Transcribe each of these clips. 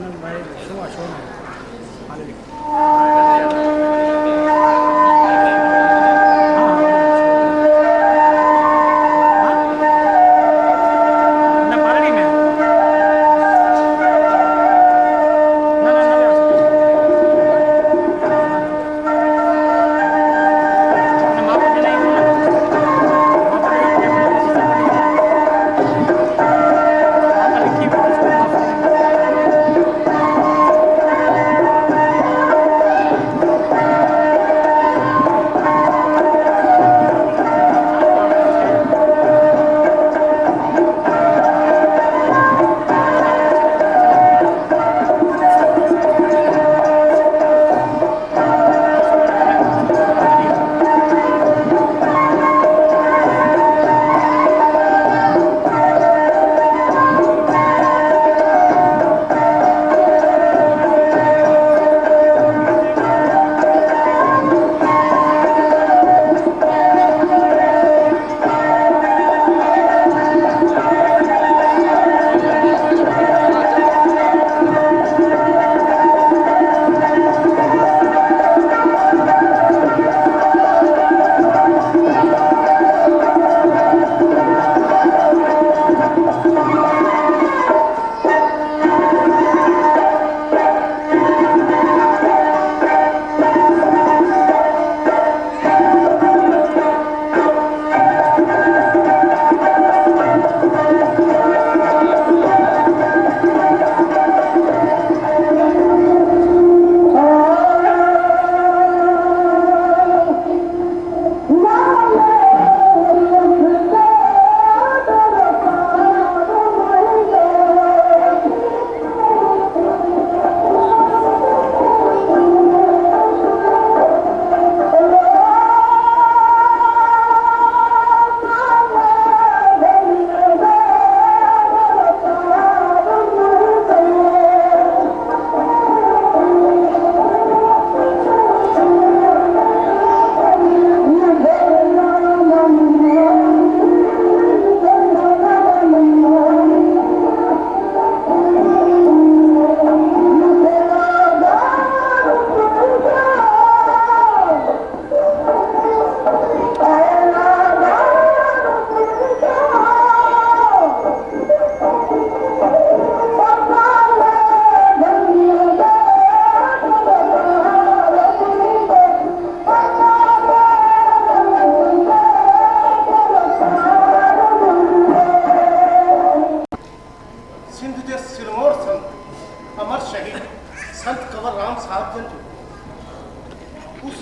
आनंदभाई શું આ શો હાલે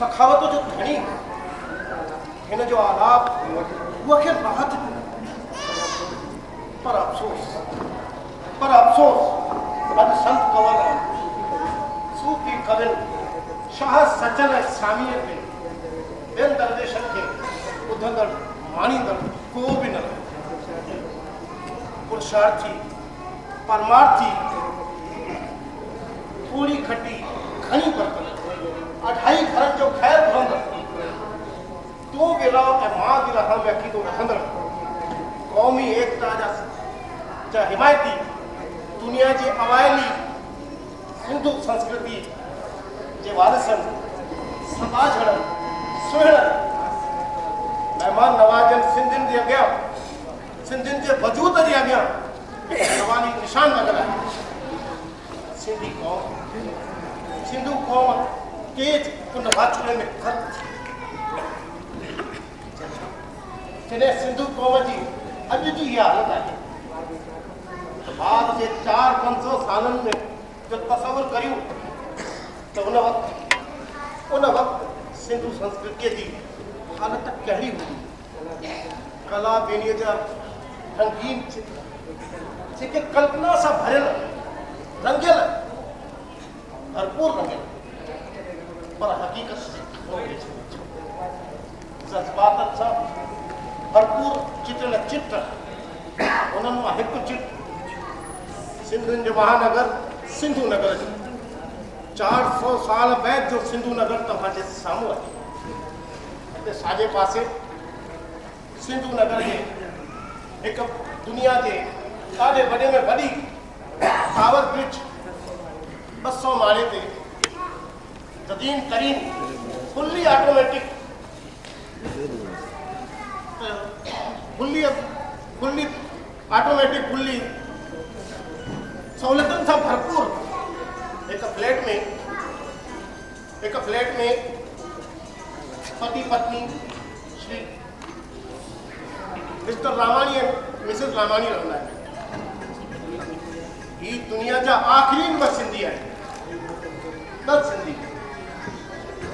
सखावत जो घणी हिन जो आलाप उहे राहत पर अफ़सोस अॼु संत कंवरराम सूफ़ी कविन शाह सचल ऐं सामीअ खे ॿियनि दरवेशनि खे ॿुधंदड़ माणींदड़ को बि न पुरुषार्थी परमार्थी थोड़ी खटी घणी बरतन अढाई घरनि जो ख़ैर घुरंदड़ तूं गिला ऐं मां गिला में अक़ीदो रखंदड़ क़ौमी एकता जा हिमायती दुनिया जी अवाइली हिंदू संस्कृति जे वारिसनि समाजड़नि सुहिणनि महिमान नवाजनि सिंधियुनि जे अॻियां सिंधियुनि जे वजूद जे अॻियां सवाली निशान लॻल आहे। सिंधू क़ौम तेज उन वाचुड़े में ख़त जॾहिं सिंधू क़ौम जी अॼु जी इहा हालत आहे त बाद जे 400-500 सालनि में जो तसवुर करियूं त उन वक़्तु सिंधू संस्कृतीअ जी हालत कहिड़ी हूंदी। कला बेनीअ जा रंगीन जेके कल्पना सां भरियल रंगियल भरपूर रंगियल पर हक़ीक़त जज़्बातनि सां भरपूर चिटल चिट उन्हनि मां हिकु चिट सिंधियुनि जो महानगर सिंधू नगर जो 400 साल बैदि जो सिंधू नगर तव्हांजे साम्हूं आहे। हिते साॼे पासे सिंधू नगर जे हिकु दुनिया जे ॾाढे वॾे में वॾी टावर ब्रिज 200 माले थे जदीन तरीन fully automatic fully automatic fully सहूलतन सां भरपूर एक फ्लैट में पति पत्नी Shri Mr Ramani and Mrs Ramani रहंदा है। ही दुनिया जा आखिरी नंबर सिंधी है दस सिंधी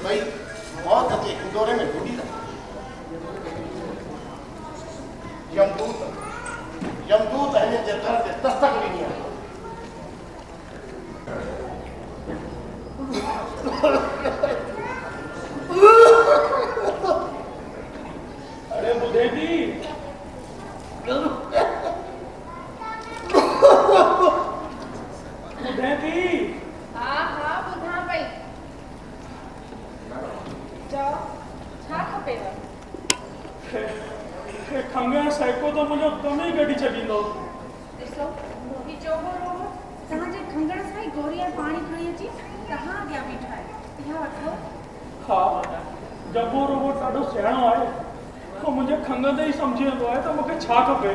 भाई बहुत के इंदौरे में ढूंढी था यमदूत है जे घर से दस्तक ॾिनी आहे। अरे बुधे जी बुधे जी हाँ ॿुधां पई चओ छा खपेव? खंघ सैको तो मुझे दम ही कढी छॾींदो। ॾिसो ही चोगो रोगो तव्हांजे खंघण सां ई गोरी ऐं पाणी खणी अची तव्हां अॻियां बीठा आहियो। इहा वठो। हा जबो रोबो ॾाढो सियाणो आहे तो मुझे खंघंदे ही समझी वेंदो आहे त मूंखे छा खपे।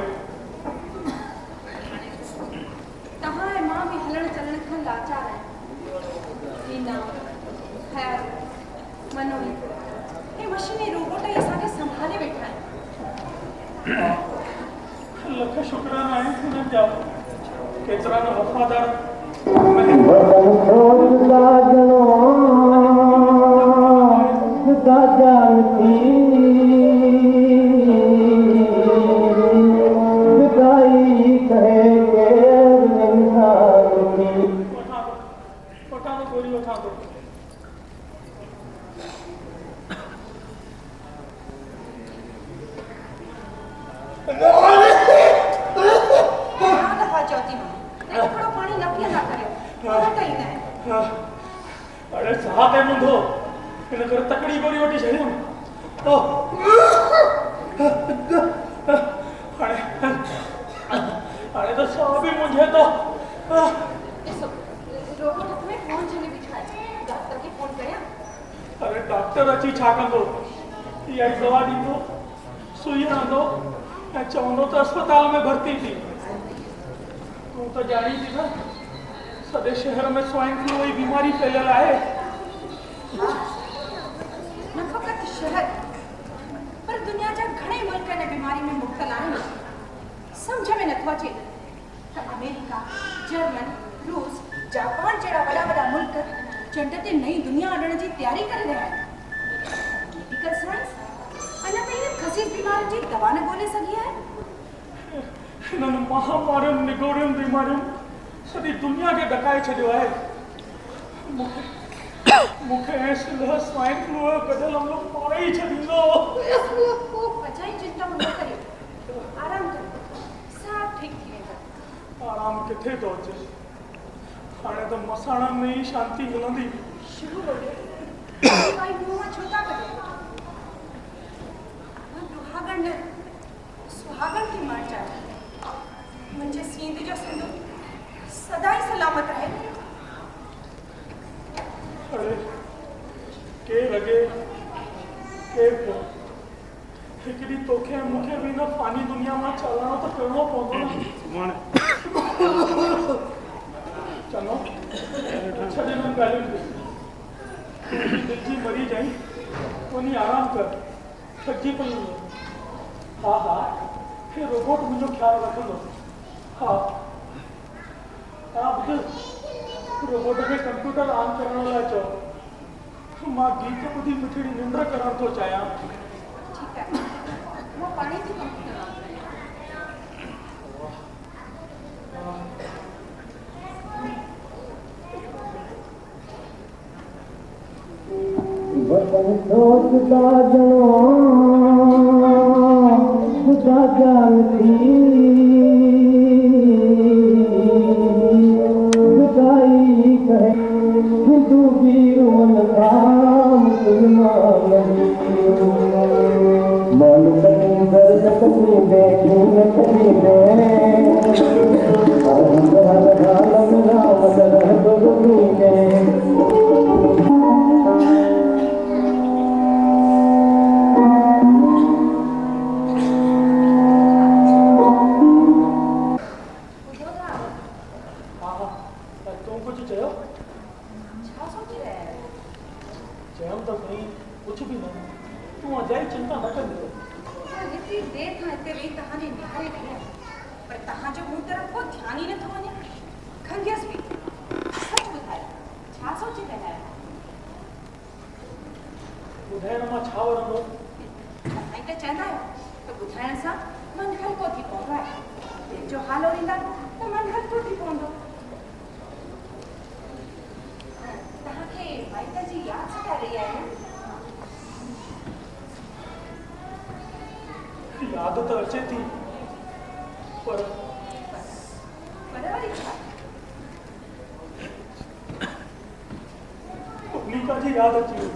तव्हां ऐं मां बि हलण चलण खां लाचार आहियूं। हीना ख़ैर मनोई हे मशीनी रोबोट ई असांखे संभाले वेठा आहिनि। लख शुक्राना आहे हुननि जा केतिरा न वफ़ादार अरे साहब है मुंडो इन कर तकड़ी गोरी वठी छॾियो तो अरे तो साहब भी मुझे तो ॾिसो रोबोट में फोन छॾे बीठा आहे। डॉक्टर खे फोन करियां? अरे डॉक्टर अची छा कंदो इहा दवा ॾींदो सुई हणंदो ऐं चवंदो त अस्पताल में भर्ती थी। तूं त ॼाणी थी न सॼे शहर में स्वाइन फ्लू जी बीमारी फैलियल आहे। न फ़क़ति शहर पर दुनिया जा घणे मुल्क इन बीमारी में मुब्तला आहिनि। सम्झ में नथो अचे त अमेरिका जर्मन रूस जापान जहिड़ा वॾा मुल्क चंड ते नई दुनिया आणण जी तयारी करे रहिया आहिनि। मेडिकल साइंस अञा ताईं खसीस बीमारियुनि जी दवा न ॻोल्हे सघी आहे। हिननि महामारियुनि निगोड़ियुनि बीमारियुनि सॼी दुनिया खे ॾकाए छॾियो आहे। मूंखे ऐं स्वाइन फ्लू जो गॾियल हमलो मारे ई छॾींदो। अजाई चिंता न करियो, आराम करियो, सब ठीक थी वेंदो। आराम किथे थो अचे हाणे त मसाणनि में ई शांती मिलंदी। शुरू हो गई भाई मुंह छोटा कर दो। दुहागण सुहागण की मार जाए मुझे सींध जो सिंधु सदा ही सलामत रहे। अरे के लगे के पियो हिकिड़ी तोखे मूंखे बि न पानी दुनिया में चलणो तो करिणो पवंदो न। चलो छॾे न ॻाल्हियुनि खे दिलि जी मरीज आहीं वञी आराम कर थकिजी पई हूंदो। हा हे रोबोट मुंहिंजो ख़्यालु रखंदो। हा ॿुध रोबोट खे कंप्यूटर ऑन करण लाइ चओ। मां गीत ॿुधी मिठड़ी निंड करण थो चाहियां। ठीक है वो पानी थी कंप्यूटर ऑन वतन सोचता जनो खुदा जानती खुदाई कहे हिंदू वीर मन काम मुसलमान मन में दर्द कभी देखी न कभी दे हर राम राम हाँ हाँ तुम कुछ चयो छा सोची रहे हैं? चयम तो कहीं कुछ भी न तू अजाई चिंता न कर दे पर इतनी देर खां हिते वेही तव्हांजे निहारे रही आहियां, पर तव्हां जो मूं तरफ़ को ध्यान ई नथो वञे। खंघियसि बि। सच ॿुधायो, छा सोचे रहिया आहियो? ॿुधाइण मां छा वणंदो? तव्हां ई त चवंदा आहियो त ॿुधाइण सां मन हल्को थी पवंदो आहे। दिलि जो हाल ओरींदा त मन हल्को थी पवंदो। तव्हांखे माइट जी यादि सताए रही आहे न? याद तो अचे थी पर वरी छा? पब्लिका जी याद अची वई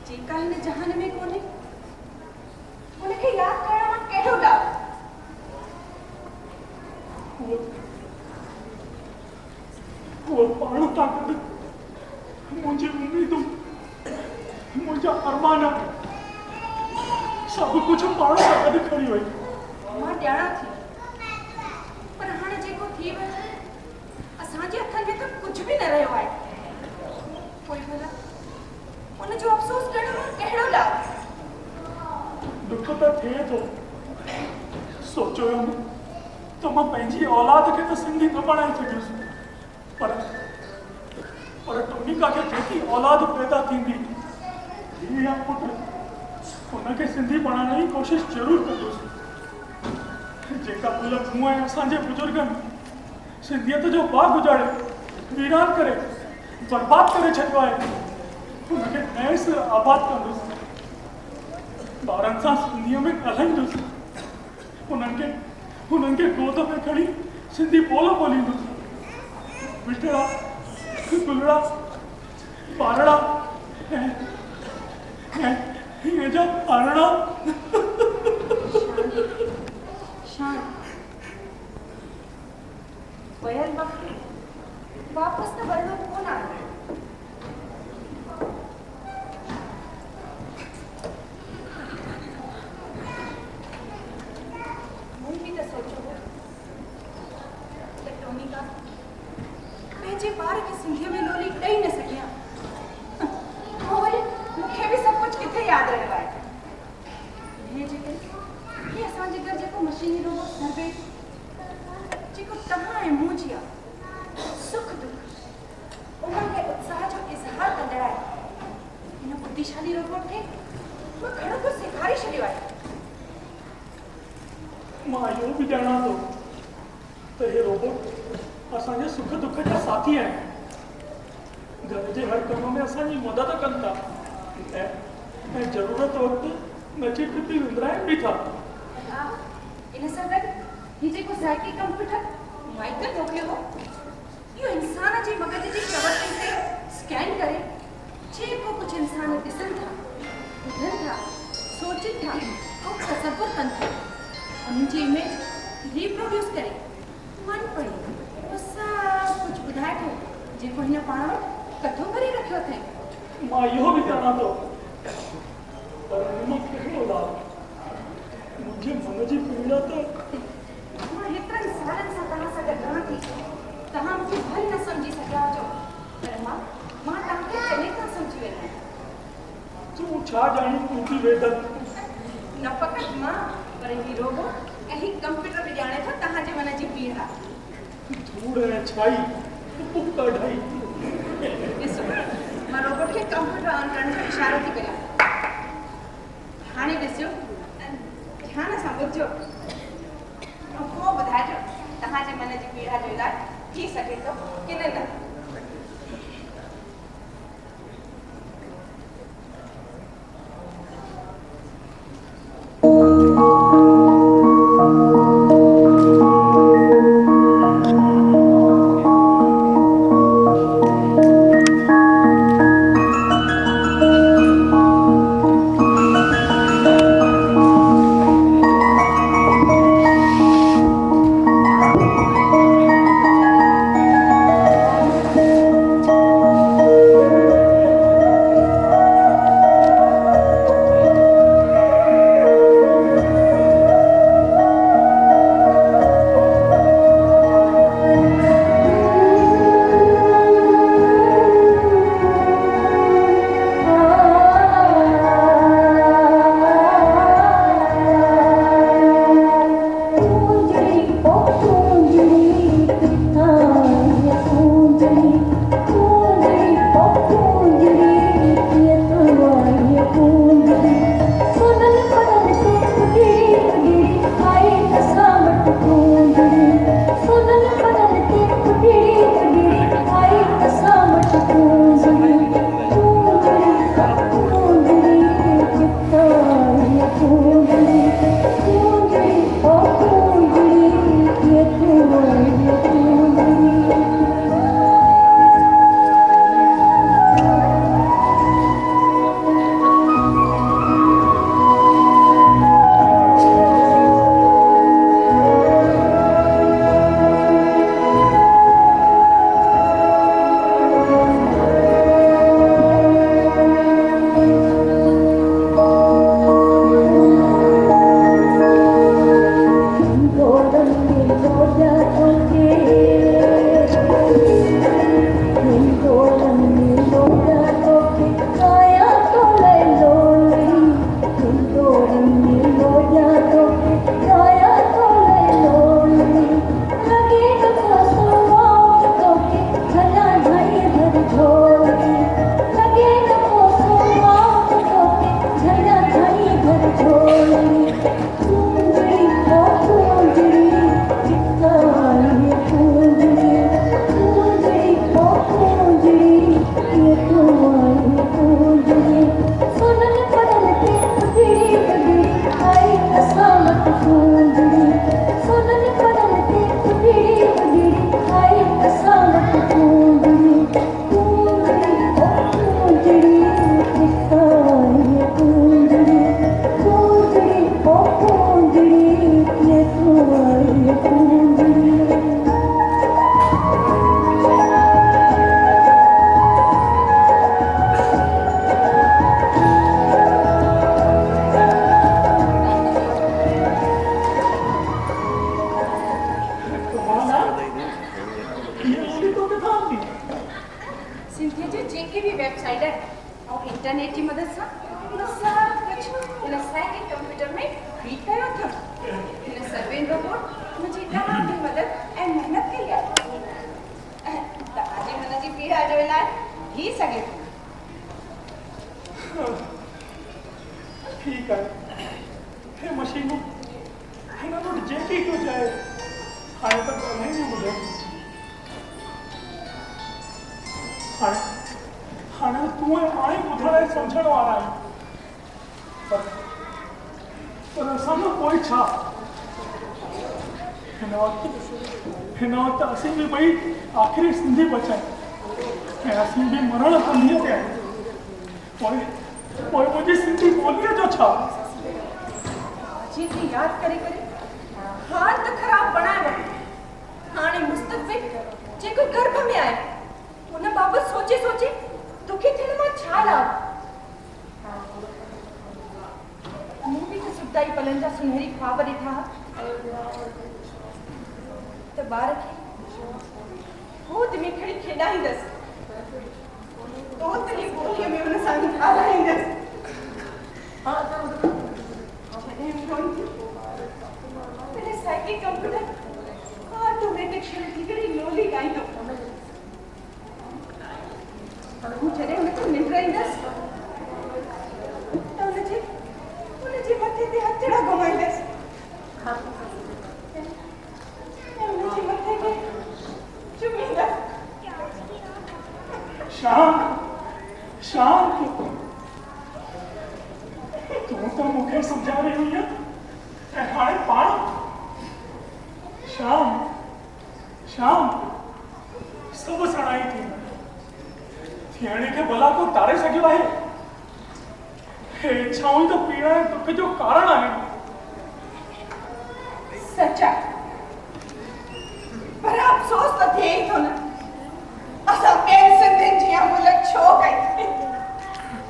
जेका हिन जहान में कोन्हे उनखे यादि करण मां कहिड़ो लाभ? वो पाण तां गॾु मुंहिंजी उम्मीदूं मुंहिंजा अरमान सभु कुझु पाण सां गॾु खणी वई। मां ॼाणा थी, पर हाणे जेको थी वियो असांजे हथनि में त कुझु बि न रहियो आहे। पोइ भला उनजो अफ़सोस करण मां कहिड़ो लाभ? दुख त थिए थो। सोचियो हुयमि त मां पंहिंजी औलाद खे त सिंधी न पढ़ाए सघियुसि, पर टोनिका खे जेकी औलाद पैदा थींदी धीउ या पुटु उनखे सिंधी पढ़ाइण जी कोशिशि ज़रूरु कंदुसि। जेका भुल मूं ऐं असांजे बुज़ुर्गनि सिंधियत जो बाग़ उजाड़े वीरान करे बर्बाद करे छॾियो आहे उनखे नए सिर आबाद कंदुसि। ॿारनि सां सिंधीअ में ॻाल्हाईंदुसि, उन्हनि खे गोद में खणी सिंधी ॿोल ॿोलींदुसि। मिठड़ा गुलड़ा पारड़ा ये जो पारड़ा शांत वयल वक्त वापस त वरणो कोन आहे। मूं बि त सोचियो हो त टोनिका पंहिंजे ॿार खे सिंधीअ में लोली ॾेई न सघियां। पोइ वरी मूंखे बि सभु कुझु किथे यादि रहियो आहे। ये असांजे घर जेको मशीनी रोबोट सर्वे जेको तव्हां ऐं मूं जी आहे सुख दुख उमंग ऐं उत्साह जो इज़हार कंदड़ आहे। हिन बुद्धिशाली रोबोट खे मां घणो कुझु सेखारे छॾियो आहे। मां इहो बि ॼाणा थो त हे रोबोट असांजे सुख दुख जा साथी आहिनि। घर जे हर कम में असांजी मदद कनि था ऐं ज़रूरत वक़्तु नची टुटी विंदराइनि बि था। इन सां गॾु हीउ जेको ज़ाइकी कंप्यूटर माइकल मोकिलियो हो इहो इंसान जे मग़ज़ जी चवटनि खे स्कैन करे जेको कुझु इंसान ॾिसनि था ॿुधनि था सोचनि था ऐं तसवुर कनि था उन्हनि जी इमेज रिप्रोड्यूस करे मन पढ़ी उहो सभु कुझु ॿुधाए थो जेको हिन पाण वटि कठो करे रखियो अथई। मां इहो बि ॼाणा थो पर हुन मां कहिड़ो लाभ? मुंहिंजे मन जी पीड़ा त मां हेतिरनि सालनि सां तव्हां सां गॾु रहां थी, तव्हां मूंखे भली न सम्झी सघिया हुजो, पर मां तव्हांखे चङी तरह सम्झी वेंदी आहियां। तूं छा ॼाणी टूटी वेदन? न फ़क़ति मां पर ही रोबोट ऐं ही कंप्यूटर बि ॼाणे थो तव्हांजे मन जी पीड़ा। धूड़ ऐं छाई पुक ढाई। ॾिसो मां रोबोट खे कंप्यूटर ऑन करण जो इशारो थी करियां। हाणे ॾिसो ध्यान सां ॿुधजो ऐं पोइ ॿुधाइजो तव्हांजे मन जी पीड़ा जो इलाजु थी सघे थो की न। ठीक है हे मशीनू हिन वटि जेकी कुझु आहे हाणे त ॻाल्हाइणी ॿुधे हाणे तूं ऐं मां ई ॿुधण ऐं सम्झण वारा आहियूं पर असांजो कोई छा हिन वक़्तु असीं बि ॿई आख़िरी सिंधी बचा आहियूं ऐं असीं बि मरण कंदीअ ते आहियूं पोइ मुंहिंजी सिंधी ॿोलीअ जो छा जेके यादि करे करे हाल त ख़राब बणाए वठो हाणे मुस्तक़बिल जेको गर्भ में आहे उन बाबति सोचे सोचे दुखी थियण मां छा लाभ मूं बि त सुखदाई पलनि जा सुनहरी ख्वाब ॾिठा त ॿार खे गोद में खणी खेॾाईंदसि तोतली ॿोलीअ में हुन सां ॻाल्हाईंदसि मेरे साइकिल कंप्यूटर ऑटोमेटिक शुरू थी करे लोली गाईंदो हूं जॾहिं हुनखे निंड ईंदसि त हुनजे मथे ते हथड़ा घुमाईंदसि ऐं हुनजे मथे खे चुमींदसि शाम तूं त मूंखे सम्झाए रही हुई ऐं हाणे पाण शाम सभु सणाई थी थियणे खे भला को तारे सघियो आहे हे इच्छाऊं त पीड़ा ऐं दुख जो कारण आहिनि सच आहे पर अफ़सोस त थिए ई थो न असां ॿियनि सिंधियुनि जी मुलक छो कई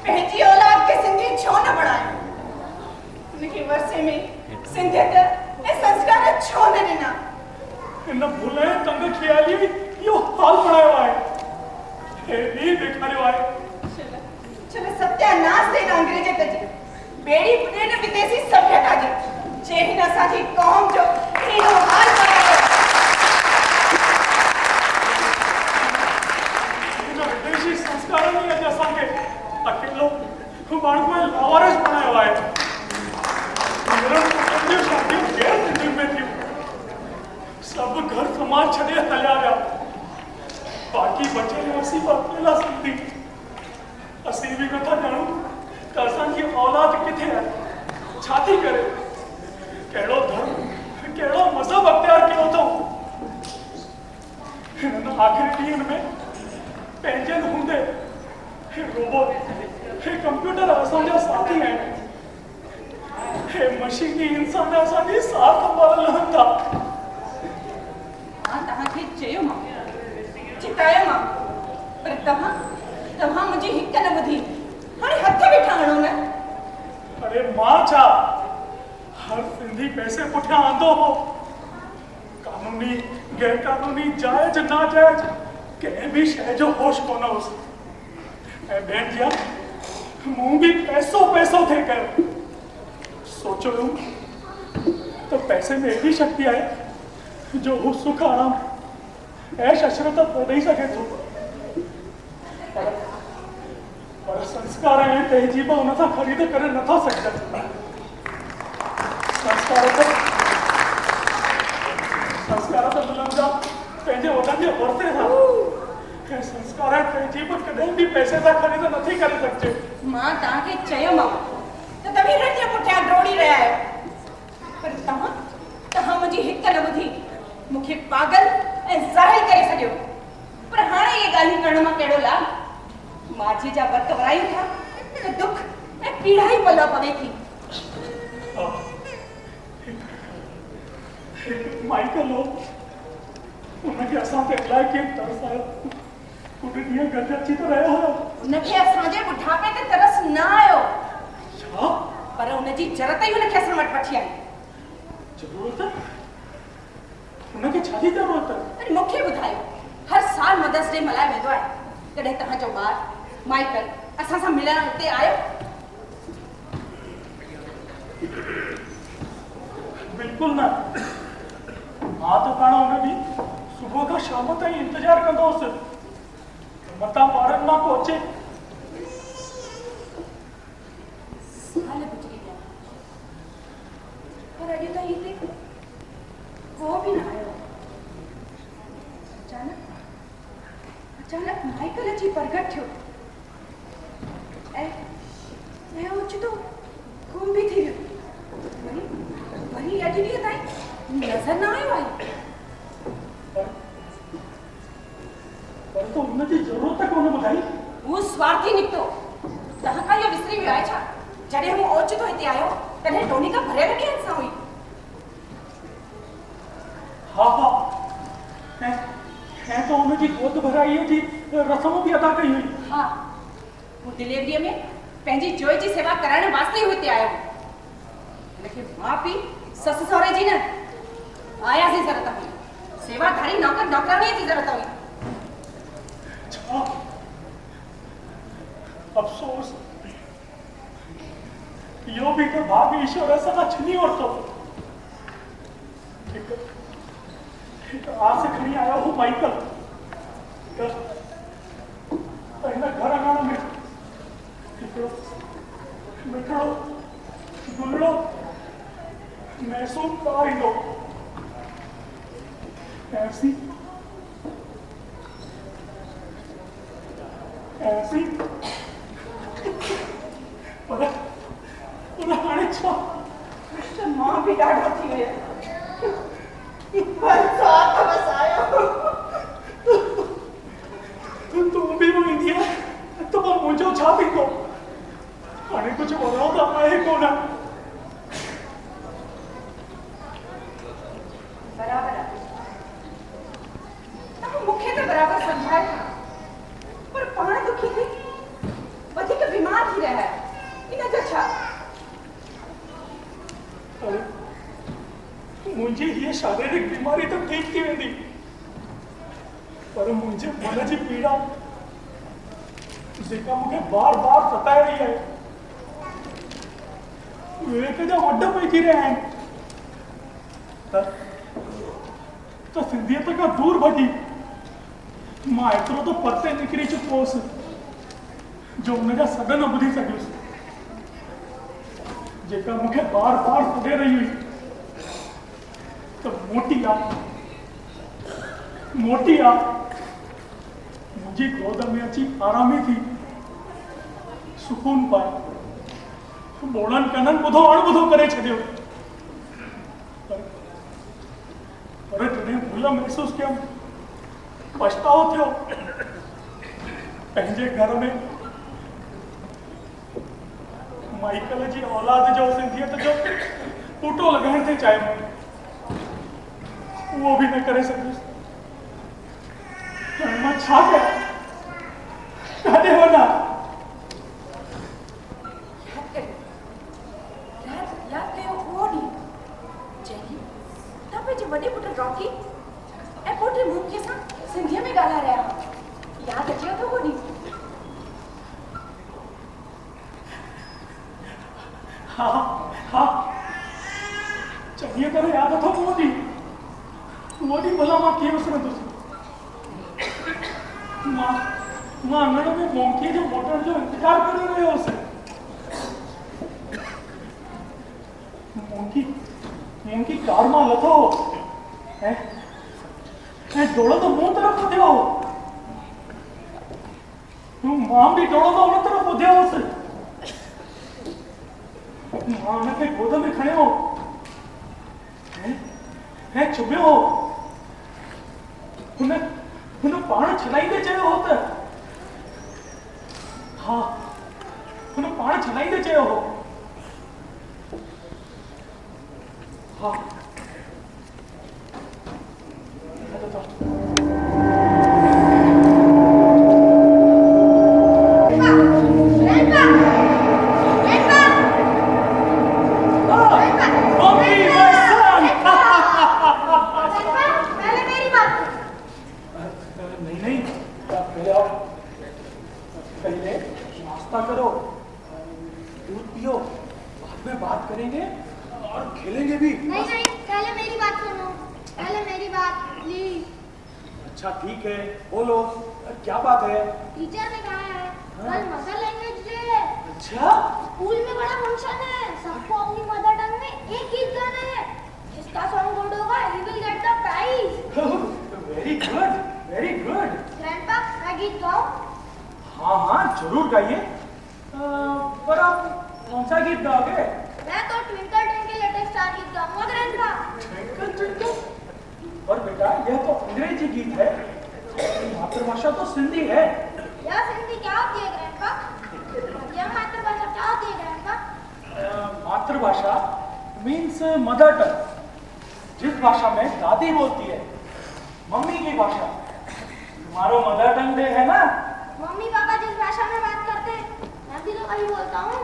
पंहिंजी औलाद खे सिंधी छो न बणायो उनखे वरसे में सिंधियत ऐं संस्कार छो न ॾिना हिन भुल ऐं तंग ख़्याली इहो हाल बणायो आहे हे बि ॾेखारियो आहे चलो सत्यानाश थिए न अंग्रेज जी बेड़ी पुॼे न विदेशी सभ्यता जी जे हिन असांजी क़ौम जो अहिड़ो हाल बणायो हिन विदेशी संस्कारनि ई अॼु असांखे अकेलो माण्हू ऐं लावारिस बणायो आहे शादियूं गैर सिंधियुनि में थियूं सभु घर समाज छॾे हलिया विया बाक़ी बचे असीं अकेला सिंधी असीं बि नथा ॼाणूं त असांजी औलाद किथे आहे छा थी करे कहिड़ो धर्म कहिड़ो मज़हब अख़्तियार कयो अथऊं हिननि आख़िरी ॾींहंनि में पंहिंजनि हूंदे हे रोबोट हे कंप्यूटर असांजा साथी आहिनि हे मशीनी इंसान असांजी साथ संभाल लहनि था मां तव्हांखे चयो मां चितायो मां पर तव्हां मुंहिंजी हिक न ॿुधी हाणे हथ वेठा हणो न अरे मां छा हर सिंधी पैसे पुठियां आंदो हो कानूनी गैर कानूनी जायज नाजायज कंहिं बि शइ जो होश कोन हुउसि ऐं ॿियनि जा मूं बि पैसो थिए कयो सोचो त पैसे में एॾी शक्ति आहे जो हू सुख आराम ऐश अशरत ॾेई सघे थो पर संस्कार ऐं तहजीब हुन सां ख़रीद करे नथा सघजनि संस्कार त मिलनि था पंहिंजे वॾनि जे वरिसे सां ऐं संस्कार ऐं तहजीब कॾहिं बि पैसे सां ख़रीद नथी करे सघिजे मां तव्हांखे चयोमांव त तव्हां रंज पुठियां डोड़ी रहिया आहियो पर तव्हां मुंहिंजी हिक न ॿुधी मूंखे पागल ऐं ज़ाहिल करे छॾियो पर हाणे इहे ॻाल्हियूं करण मां कहिड़ो लाभ माझी जा वक़्त वरायूं था त दुख ऐं पीड़ा ई पला पवे थी माइकल हो उनखे असां ते अलाए कीअं तरस आयो कुझु ॾींहं गॾु अची त रहियो हुयो उनखे असांजे ॿुढापे ते तरस न आयो छा पर उनजी ज़रूरत ई उनखे असां वटि वठी आई ज़रूरत उनखे छा जी ज़रूरत अरे मूंखे ॿुधायो हर साल मदर्स डे मल्हायो वेंदो आहे कॾहिं तव्हांजो ॿारु माइकल असां सां मिलण हिते आयो बिल्कुलु न मां त पाण हुन ॾींहुं सुबुह खां शाम ताईं इंतज़ारु कंदो हुउसि मतां ॿारनि मां को अचे साल गुज़री लगे तो ये थे वो भी ना आयो। अचानक माइकल अची प्रगट थियो ऐं ओचितो गुम भी थी वियो। वरी अॼु ॾींहं ताईं नज़र न आयो आहे। पर तो उनकी जरूरत कोन ॿुधाई। वो स्वार्थी निकतो। तहां का यो विसरी वियो आहे छा? जॾहिं हूं ओचितो हिते आयो तॾहिं टोनी का भरियल ॾींहं सां हुई। हाँ ऐं तो उनकी गोद भराईअ जी रस्म भी अदा कई हुई। हाँ वो डिलीवरीअ में पंहिंजी जोइ जी सेवा करण वास्ते ही हिते आयो। लेकिन मां पीउ ससु सहुरे जी न आया जी ज़रूरत हुई। सेवाधारी नौकर नौकराणीअ जी ज़रूरत हुई। अच्छा अफसोस यो भी तो भाग्य ईश्वर असां छिनी वरितो। आज से खड़ी आया हूँ माइकल हिन घर आंगण में मिठड़ो गुलड़ो महसूस कराईंदो। ऐसी पर हाणे छा? मां भी ॾाढो थी वई बरसात वसायो। तू भी रोईंदी है तो मुझे छा थींदो? हाणे कुछ वणो त आहे कोन। बराबर तव्हां मूंखे त बराबर समझाए था पर पाण दुखी थी वधीक बीमार थी रहिया आहे। इन जो छा? अरे मुझे ये शारीरिक बीमारी तो ठीक थी वेंदी पर मुझे मन जी पीड़ा जेका मूंखे बार बार सताए रही है वे जा वॾ पइजी रहिया आहिनि। तो सिंधियत खां दूर भॼी मां एतिरो तो परते निकिरी चुको हुअसि जो उनजा सॾ न ॿुधी सघियुसि जेका मूंखे बार बार सॾे रही हुई तो मोटी आ मुझी गोद में अची आरामी थी सुकून पाए बोड़न कनन ॿुधो अणॿुधो करे छॾियो। पर जॾहिं भुल महसूस कयमि पछतावो थियो पंहिंजे घर में माइकल जी औलाद जो सिंधियत जो ॿूटो लॻाइण ते चाहियो वो भी न करे सघियुसि। मां छा कयां? काॾे वञा? याद कयो उहो ॾींहुं जॾहिं तव्हां पंहिंजे वॾे पुट रॉकी ऐं पोटे मूंखे सां सिंधीअ में ॻाल्हाए रहिया हुआ। यादि अचेव थो उहो ॾींहुं? हाँ चङी तरह यादि अथो उहो ॾींहुं। वो ॾींहुं भला मां कीअं विसरंदुसि? मां अङण में मोंकीअ जो मोटण जो इंतज़ार करे रहियो हुअसि। मोंकी कार मां लथो ऐं डोड़ंदो मूं तरफ़ वधियो। मां बि डोड़ंदो उन तरफ़ वधियो हुअसि। मां हुनखे गोद में खणियो ऐं चुभियो। हुन पाण छलाईंदे चयो हो त हाँ हुन पाण छलाईंदे चयो हो हाँ अच्छा ठीक है बोलो क्या बात है? टीचर ने कहा है कल मदर लैंग्वेज डे है। अच्छा स्कूल में बड़ा फंक्शन है, सबको अपनी मदर टंग में एक गीत गाना है। Very good, very good. Grandpa मैं गीत गाऊं? हाँ हाँ जरूर गाइए। पर आप कौन सा गीत गाओगे? मैं तो ट्विंकल ट्विंकल लिटिल स्टार गीत गाऊंगा ग्रैंडपा। Twinkle twinkle? पर बेटा यह तो अंग्रेजी गीत है, मातृभाषा तो सिंधी है। यह सिंधी क्या होती है ग्रैंडपा? यह मातृभाषा क्या होती है ग्रैंडपा? मातृभाषा मीन्स मदर टंग, जिस भाषा में दादी बोलती है, मम्मी की भाषा। तुम्हारा मदर टंग डे है ना? मम्मी पापा जिस भाषा में बात करते हैं मैं भी तो वही बोलता हूँ।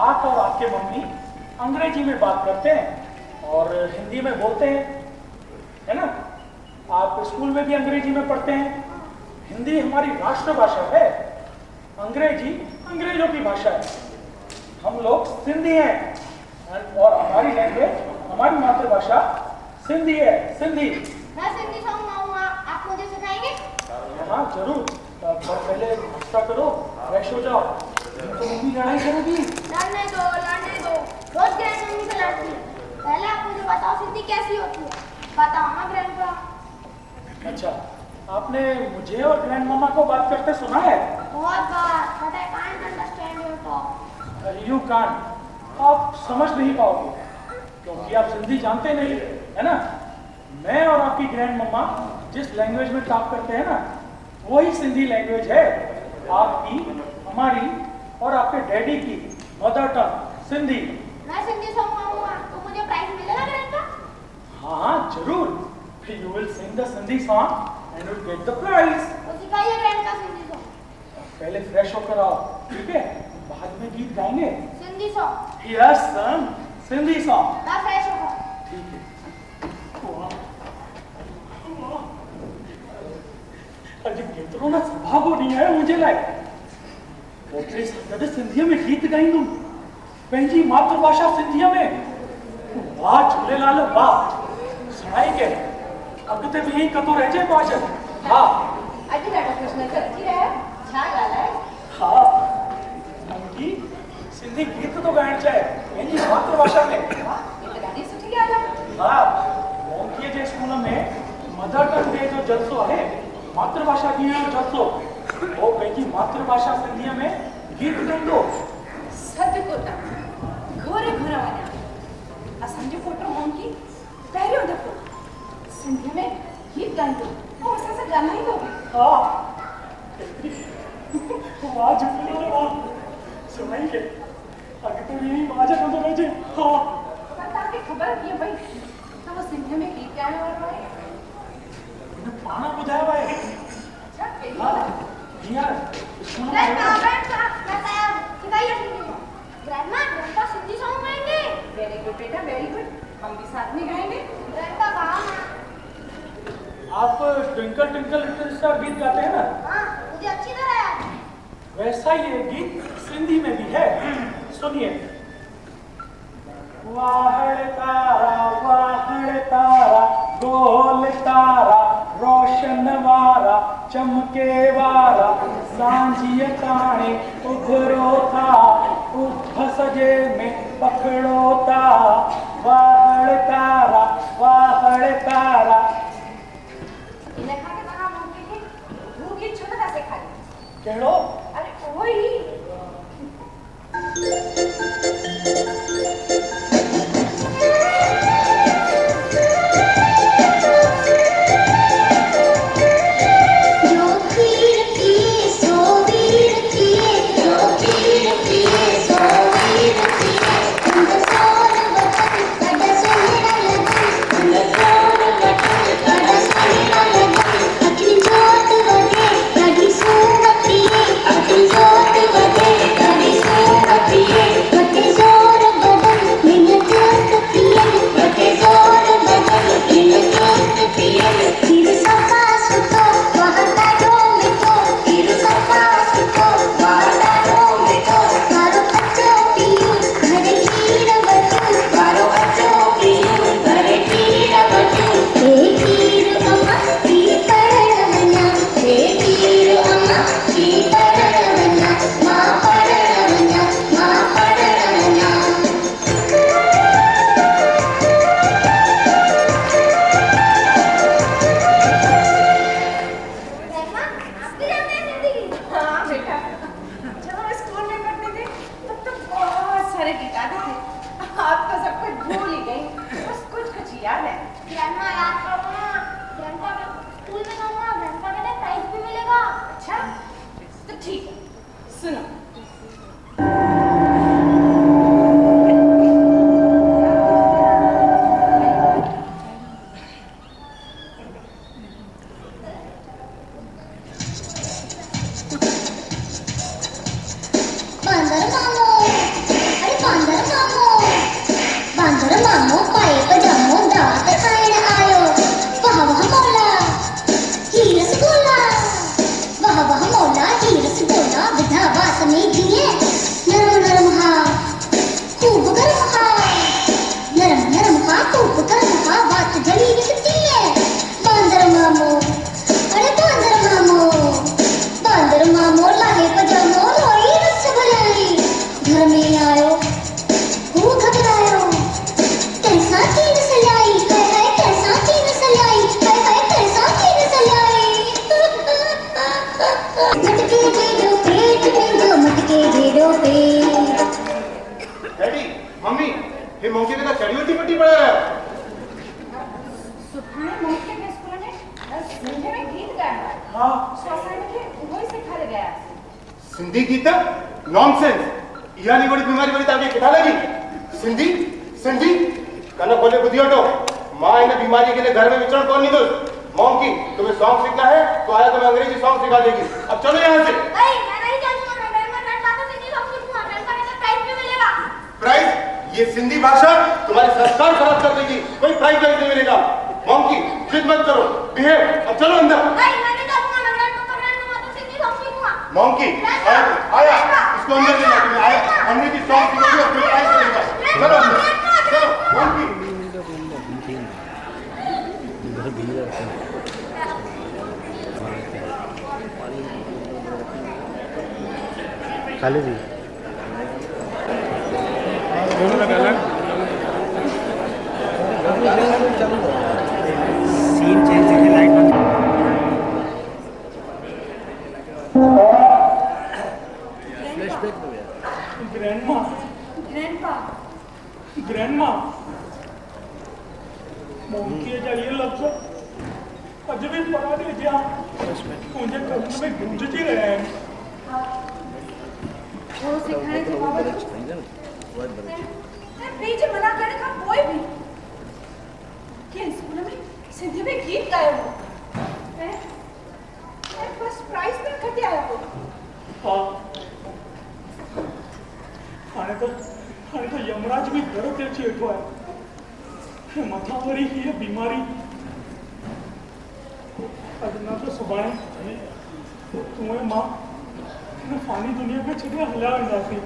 आप और आपके मम्मी अंग्रेजी में बात करते हैं और हिंदी में बोलते हैं, है ना? आप स्कूल में भी अंग्रेजी में पढ़ते हैं। हिंदी हमारी राष्ट्रभाषा है, अंग्रेजी अंग्रेजों की भाषा है। हम लोग सिंधी हैं और हमारी लैंग्वेज, हमारी मातृभाषा सिंधी है, सिंधी। मैं सिंधी सॉन्ग गाऊंगा, आप मुझे सिखाएंगे? हाँ जरूर, पर पहले नाश्ता करो, फ्रेश हो जाओ। तो मम्मी लड़ाई करोगी। लड़ने दो, रोज ग्रैंड मम्मी से लड़ती है। पहले आप मुझे बताओ सिंधी कैसी होती है? बताओ ना ग्रैंडपा। अच्छा, आपने मुझे और ग्रैंड मामा को बात करते सुना है? बहुत बार, but I can't understand your talk. You can, आप समझ नहीं पाओगे क्योंकि आप सिंधी जानते नहीं, है ना? मैं और आपकी ग्रैंड मम्मा जिस लैंग्वेज में टॉक करते हैं ना, वही सिंधी लैंग्वेज है। आपकी, हमारी और आपके डैडी की मदर टंग सिंधी। मैं सिंधी सॉन्ग गाऊंगा तो मुझे प्राइज मिलेगा ग्रैंडपा? हाँ जरूर, you will sing the Sindhi song and will get the prize. तो सिखाइए ग्रैंडपा सिंधी सॉन्ग। पहले फ्रेश होकर आओ, ठीक है? बाद में गीत गाएंगे। Sindhi song. Yes son, Sindhi song. मैं फ्रेश होगा। ठीक है। अॼु केतिरो न सुभाॻो ॾींहुं आहे मुंहिंजे लाइ। ओतिरे सां गॾु सिंधीअ में गीत ॻाईंदुमि, पंहिंजी मातृभाषा सिंधीअ में। वाह झूलेलाल वाह, सुणाई के अॻिते बि ईअं कंदो रहिजे पाश। हा अॼु ॾाढो ख़ुशि नज़र अची रहिया आहियो। छा ॻाल्हि आहे? हा, मूंखे सिंधी गीत थो ॻाइणु चाहे पंहिंजी मातृभाषा में। वाह, ये तो ॾाढी सुठी ॻाल्हि आहे। हा, मोंकीअ जे स्कूल में मदर टंग डे जो जलसो आहे, मातृभाषा ॾींहं जो जलसो। वो पंहिंजी मातृभाषा सिंधीअ में गीत ॻाईंदो। सदको त घोरे घोर वञा। असांजो पुटु मोंकी पहिरियों दफ़ो सिंधीअ में गीत ॻाईंदो ऐं असां सां ॻाल्हाईंदो। हा, वाह झूलेलाल वाह, सुणाई के अॻिते बि ईअं मौज कंदो रहिजे। हा, पर तव्हांखे ख़बर कीअं पई त वो सिंधीअ में गीत ॻाइण वारो आहे? हिन पाण ॿुधायो आहे। अच्छा, कहिड़ी हा, ॻाल्हि? हींअर स्कूल में ग्रैंडपा, आयो। ग्रैंडपा, मैं तैयार हूँ। सिखाइए Sindhi song. Grandpa Sindhi song गाएंगे? वेरी गुड बेटा, वेरी गुड। हम भी साथ में गाएंगे। ग्रैंडपा गाओ ना। आप ट्विंकल ट्विंकल लिटिल स्टार गीत गाते हैं ना, हाँ, मुझे अच्छी तरह याद है। वैसा ही ये गीत सिंधी में भी है। सुनिए। वाहड़ तारा गोल तारा रोशन वारा चमके वारा सांझीअ ताणे उभरो था, उभ सजे में पकड़ो था। वाहड़ तारा इन खां के तव्हां मूंखे हू गीत छो नथा सेखारियो? कहिड़ो? अरे उहो ई। जो पीर की सो वीर की, जो पीर की ग्रैंडमा याद करो ना, ग्रैंडपा के स्कूल में जाऊंगा, ग्रैंडपा कहते प्राइज भी मिलेगा। अच्छा तो ठीक है, सुनो। बांदर मामो पाए पजामो दात खाने आयो, वाह वाह मौला ही रसगुल्ला, वाह वाह मौला ही रसगुल्ला, विधा बात में दिए नरम नरम हा खूब गर्म हा, नरम नरम हा खूब गर्म हा, बात जली दिखती है। बांदर मामो, अरे बांदर मामो लाहे पजामो लोई रस भलाई, घर में आयो खूब घबरायो, कैसा तीन सलाई, हाय हाय कैसा तीन सलाई, हाय हाय कैसा तीन सलाई। मटके भेड़ो पेट भेड़ो, मटके भेड़ो पेट। डैडी, मम्मी, ये मौके पे चढ़ी हुई पट्टी पड़ा रहा है। सुभाणे मौके में स्कूल में संध्या में गीत गाया। हाँ सोसाइटी के वही सिखाया गया। सिंधी गीत नॉनसेंस, यह नहीं बड़ी बीमारी बड़ी ताकि किथा लगी। सिंधी सिंधी कना खोले बुद्धि हटो, माँ इन्हें बीमारी के लिए घर में विचरण कौन नहीं दो। मॉम की तुम्हें सॉन्ग सीखना है तो आया तुम्हें अंग्रेजी सॉन्ग सिखा देगी। अब चलो यहाँ से। भाई मैं नहीं जानूंगा, मैं ग्रैंडपा तो सिंधी सॉन्ग सीखूंगा, ग्रैंडपा कहते प्राइज भी मिलेगा। प्राइज? ये सिंधी भाषा तुम्हारे संस्कार खराब कर देगी, कोई प्राइज नहीं मिलेगा। मॉम की जिद मत करो, बिहेव। अब चलो अंदर। भाई मैं नहीं जानूंगा, मैं ग्रैंडपा तो सिंधी सॉन्ग सीखूंगा। मॉम की आया इसको अंदर ले जाओ, आया अंग्रेजी सॉन्ग सीखोगे और फिर प्राइज मिलेगा। चलो अंदर चलो। मॉम की खाली जी दोनों का अलग सीन चेंज करके लाइट बंद। फ्लैशबैक हो गया। ग्रैंडमा मुमकिन जाइए लफ्ज़ अजबी पढ़ा दे जा मुझे कल में गूंजती रहे हैं। वो सिखाने के बावजूद प्लीज मना करने का कोई भी कि स्कूल में सिंधी में गीत गाया हो, मैं फर्स्ट प्राइज में खटे आया हो। हाँ हाणे तो यमराज भी घर ते अची वेठो आहे। मथां वरी हीअ बीमारी, अॼु न त सुभाणे तूं ऐं मां हिन फ़ानी दुनिया खे छॾे हलिया वेंदासीं।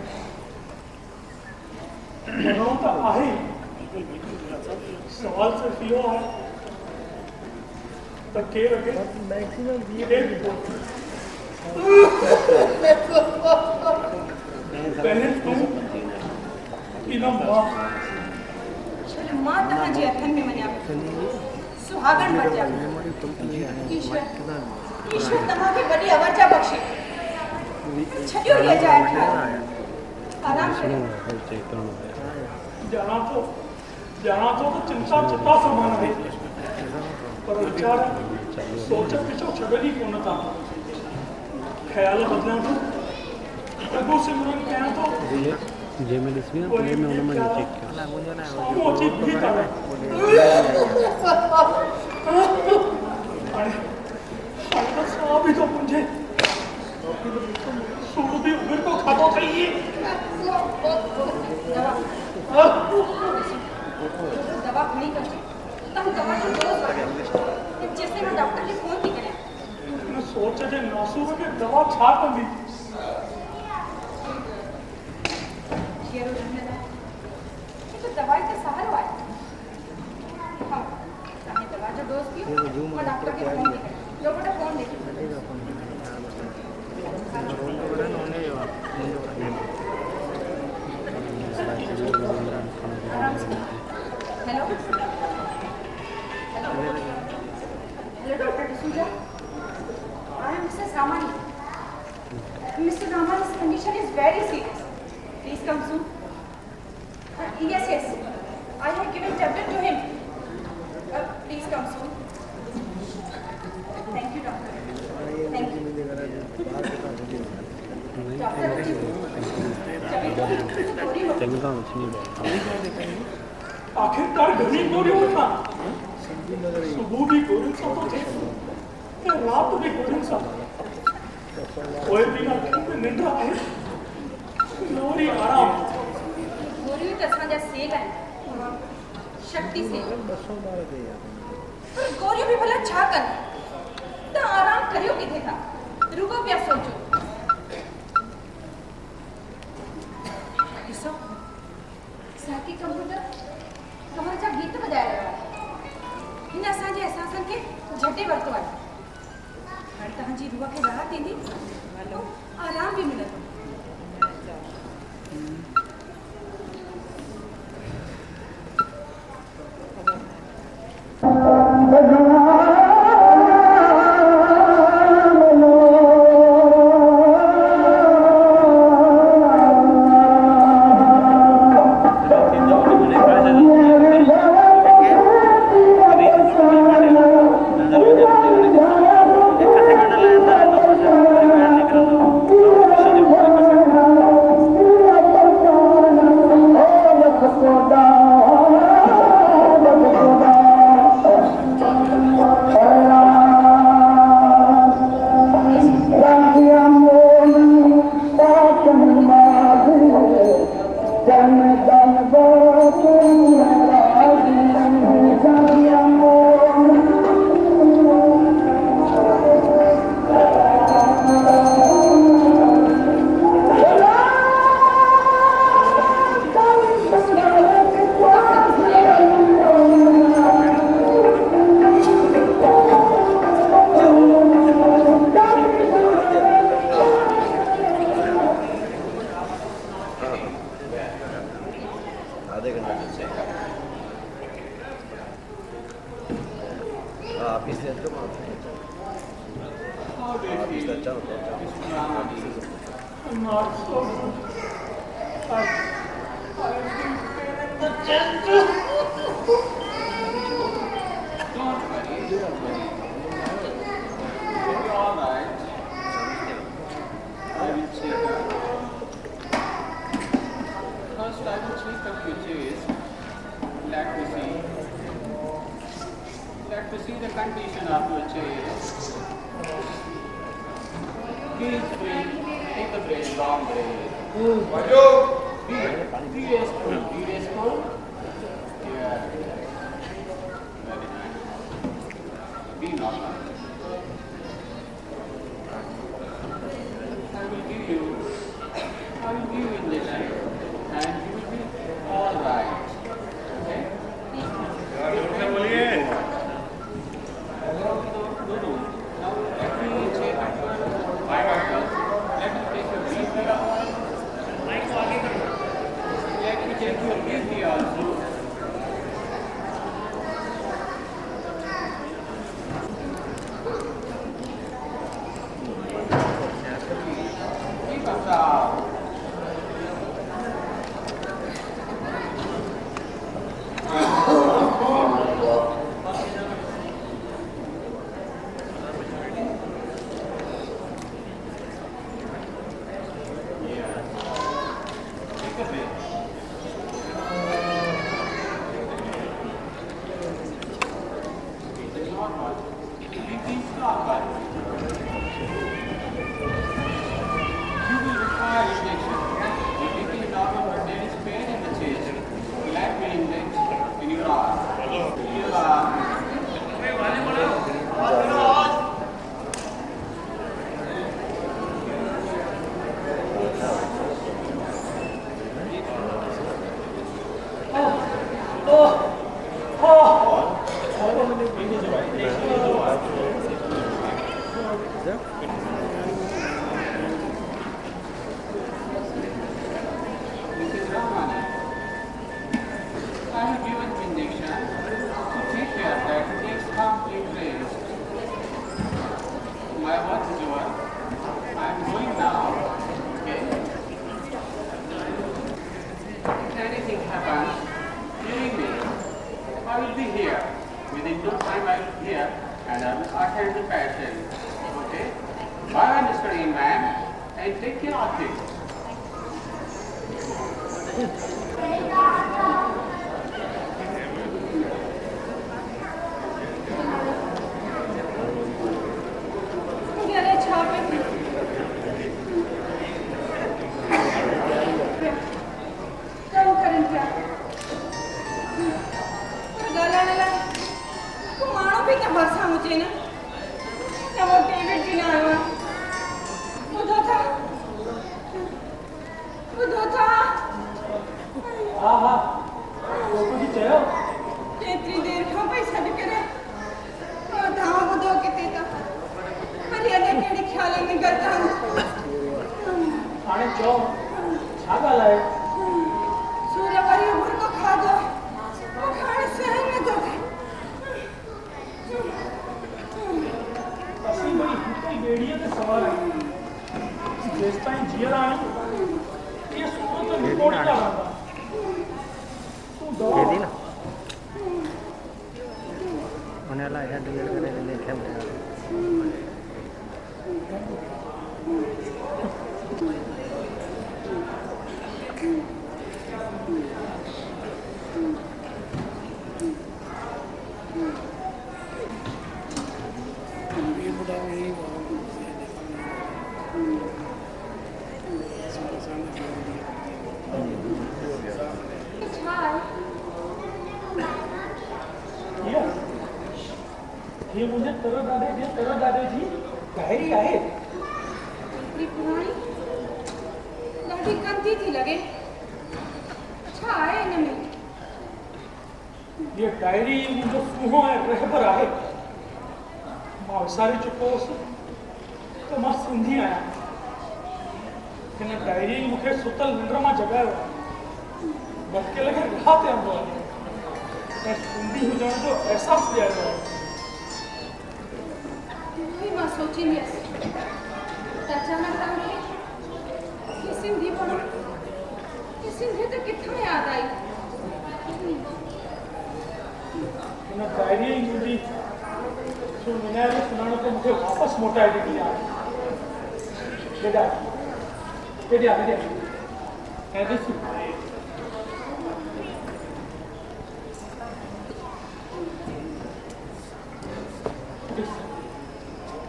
वञिणो त आहे, सवाल सिर्फ़ु इहो आहे त केरु अॻे पहले तूं इन मां तव्हांजे हथनि में वञा, सुहागण बणिजा। ईश्वर तव्हांखे वॾी अवरजा बख़्शे। छॾियो इहा जाइ ठाहियो, आराम करियो। ॼाणां थो त चिंता चिता समान आहे, पर वीचार सोच पिछो छॾनि ई कोन था। ख़्याल बदिलियां थो, लॻो सिमरन कयां थो, जंहिंमें ॾिसी न प्ले में हुन में चेक कयो। साम्हूं अची बीठी कान्हे। हाणे त साह बि थो पुंजे, सूर बि उघिर को खाधो अथई। दवा खणी कर, तव्हां दवा जो डोज़ वठो, जेसिताईं मां डॉक्टर खे फ़ोन थी करियां। हिन सोच जे नासूर खे दवा छा कंदी? शेरो रहने लाइ हिकु दवाई त सहारो आहे। हाँ, तव्हां दवा जो डोज़ पियो, मां डॉक्टर खे फ़ोन थी करियां। लो बेटा फ़ोन देखियो। आराम से। Hello doctor D'Souza, I am Mrs Ramani. Mr. Ramani's condition is very serious. Please come soon. Yes. I have given tablet to him. चंगा उसने आखिरकार घणी गोरी होता सुबह भी गोरी सा तो थे रात भी गोरी सा कोई भी ना निंद्रा है लोरी आराम गोरियूं त असांजा सेल आहिनि शक्ति सेल पर गोरियूं बि भला छा कनि त आराम करियो किथे था रुगो पिया सोचो ॾिसो साथी कंप्यूटर तव्हां जा गीत ॿुधाए रहियो आहे हिन असांजे अहसासनि खे झटे वरितो आहे हाणे तव्हांजी रूह खे राहत ईंदी आराम बि मिलंदो गले छापे थी कम करन क्या गला नला को मानो भी तो भरसा मुझे ना क्या वो डेविड भी ना आया उधो था आहा वो कुछ चयो केतरी देर खां पई छड करे धाव बुधो किते था हरी अने केड़ी ख्याल में करता आने चो छा ॻाल्हाए सूर्य वरी उभर को खा दो वो खाने सहन न तो असीं वरी हिकु ॿेड़ीअ ते सवार आहियूं जेसि ताईं जीअर आहियूं इहे सुठो त निकोड़ी था रहंदा तूं दवा दे दी ना उन्हें ला यार डिलीट करने के लिए क्या बोला ये मुझे तरह दादे जी गहरी आहे इतनी पुरानी लाठी कंती थी लगे अच्छा आए इनमें ये डायरी मुझे सुहो है रहबर आहे मां विसारे चुको हुअसि तो मां सिंधी आहियां हिन डायरी मूंखे सुतल निंड मां जगायो बल्कि लगे राह ते आंदो आहे ऐं सिंधी हुजण जो एहसासु ॾियारियो आहे मां सोची मियस अचानक तव्हांखे कि सिंधी पढ़ो कि सिंधी तो किथां याद आई हिन डायरी मुंहिंजी सुञाणे सुञाण ते मूंखे वापसि मोटाए ॾिनी आहे केॾा ऐं ॾिस